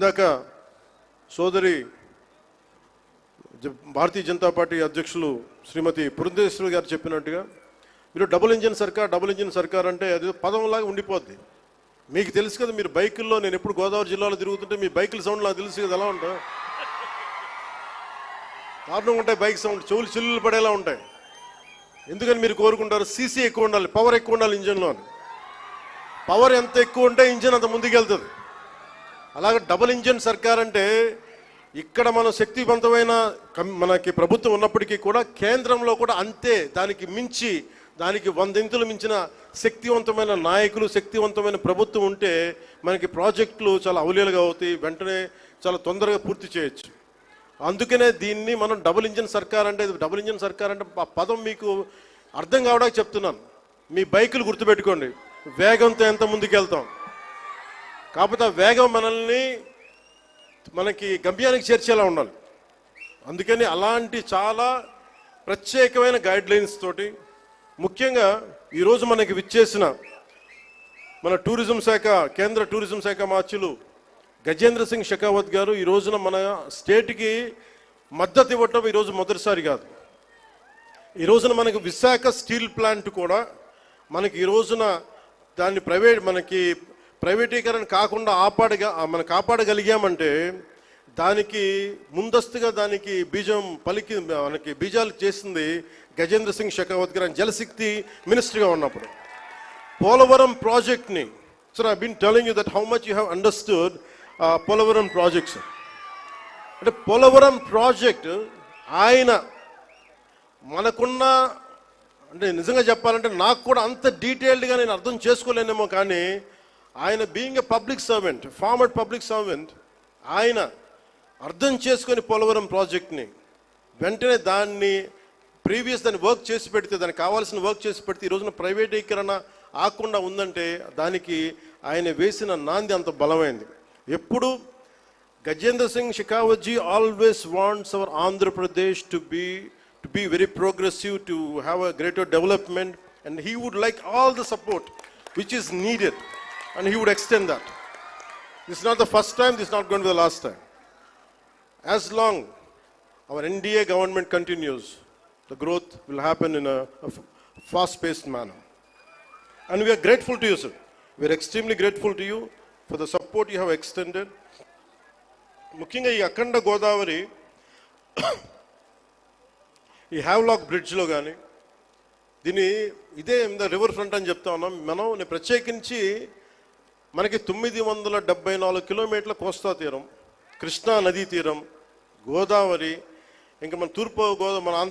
ఇందాక సోదరి భారతీయ జనతా పార్టీ అధ్యక్షులు శ్రీమతి పురంధేశ్వరి గారు చెప్పినట్టుగా మీరు డబుల్ ఇంజిన్ సర్కార్ అంటే అది పదంలాగా ఉండిపోద్ది. మీకు తెలుసు కదా, మీరు బైకుల్లో, నేను ఎప్పుడు గోదావరి జిల్లాలో తిరుగుతుంటే మీ బైకుల సౌండ్ నాకు తెలుసు కదా, ఎలా ఉంటాయి, దారుణంగా ఉంటాయి బైక్ సౌండ్, చెవులు చిల్లులు పడేలా ఉంటాయి. ఎందుకని మీరు కోరుకుంటారు సీసీ ఎక్కువ ఉండాలి, పవర్ ఎక్కువ ఉండాలి ఇంజన్లో. పవర్ ఎంత ఎక్కువ ఉంటే ఇంజిన్ అంత ముందుకెళ్తుంది. అలాగే డబుల్ ఇంజిన్ సర్కార్ అంటే ఇక్కడ మనం శక్తివంతమైన మనకి ప్రభుత్వం ఉన్నప్పటికీ కూడా కేంద్రంలో కూడా అంతే, దానికి మించి, దానికి 100 ఇంతులు మించిన శక్తివంతమైన నాయకులు, శక్తివంతమైన ప్రభుత్వం ఉంటే మనకి ప్రాజెక్టులు చాలా అవలీలుగా అవుతాయి, వెంటనే చాలా తొందరగా పూర్తి చేయొచ్చు. అందుకనే దీన్ని మనం డబుల్ ఇంజిన్ సర్కార్ అంటే ఆ పదం మీకు అర్థం కావడానికి చెప్తున్నాను. మీ బైకులు గుర్తుపెట్టుకోండి, వేగంతో ఎంత ముందుకు వెళ్తాం, కాకపోతే ఆ వేగం మనకి గమ్యానికి చేర్చేలా ఉండాలి. అందుకని అలాంటి చాలా ప్రత్యేకమైన గైడ్లైన్స్ తోటి, ముఖ్యంగా ఈరోజు మనకి విచ్చేసిన మన టూరిజం శాఖ, కేంద్ర టూరిజం శాఖ మార్చులు గజేంద్ర సింగ్ షెకావత్ గారు ఈ రోజున మన స్టేట్కి మద్దతు ఇవ్వటం ఈరోజు మొదటిసారి కాదు. ఈ రోజున మనకి విశాఖ స్టీల్ ప్లాంట్ కూడా మనకి ఈ రోజున దాన్ని ప్రైవేటీకరణ కాకుండా కాపాడగలిగామంటే దానికి ముందస్తుగా దానికి మనకి బీజాలు చేసింది గజేంద్ర సింగ్ షెకావత్ గారు జలశక్తి మినిస్టర్గా ఉన్నప్పుడు. పోలవరం ప్రాజెక్ట్ని, sir I been telling you that how much you have understood Polavaram projects. అంటే పోలవరం ప్రాజెక్ట్ ఆయన మనకున్న, అంటే నిజంగా చెప్పాలంటే నాకు కూడా అంత డీటెయిల్డ్గా నేను అర్థం చేసుకోలేనేమో, కానీ ఆయన being a public servant, former public servant, ఆయన అర్థం చేసుకొని పోలవరం ప్రాజెక్ట్ని వెంటనే దాన్ని వర్క్ చేసి పెడితే, దానికి కావాల్సిన వర్క్ చేసి పెడితే ఈ రోజున ప్రైవేటీకరణ ఆకుండా ఉందంటే దానికి ఆయన వేసిన నాంది అంత బలమైంది. ఎప్పుడు Gajendra Singh Shekhawat G always wants hour Andhra Pradesh to be very progressive, to have a greater development, and he would like all the support which is needed, and he would extend that. This is not the first time, this is not going to be the last time. As long our NDA government continues, the growth will happen in a fast-paced manner. And we are grateful to you, sir. We are extremely grateful to you for the support you have extended. ముఖ్యంగా ఈ అఖండ గోదావరి ఈ Havelock బ్రిడ్జ్లో కానీ ఇదే river front అని చెప్తా ఉన్నాం మనం. ప్రత్యేకించి మనకి 974 కిలోమీటర్ల కోస్తా తీరం, కృష్ణా నదీ తీరం, గోదావరి, ఇంకా మన తూర్పు గోదావరి, మన ఆంధ్ర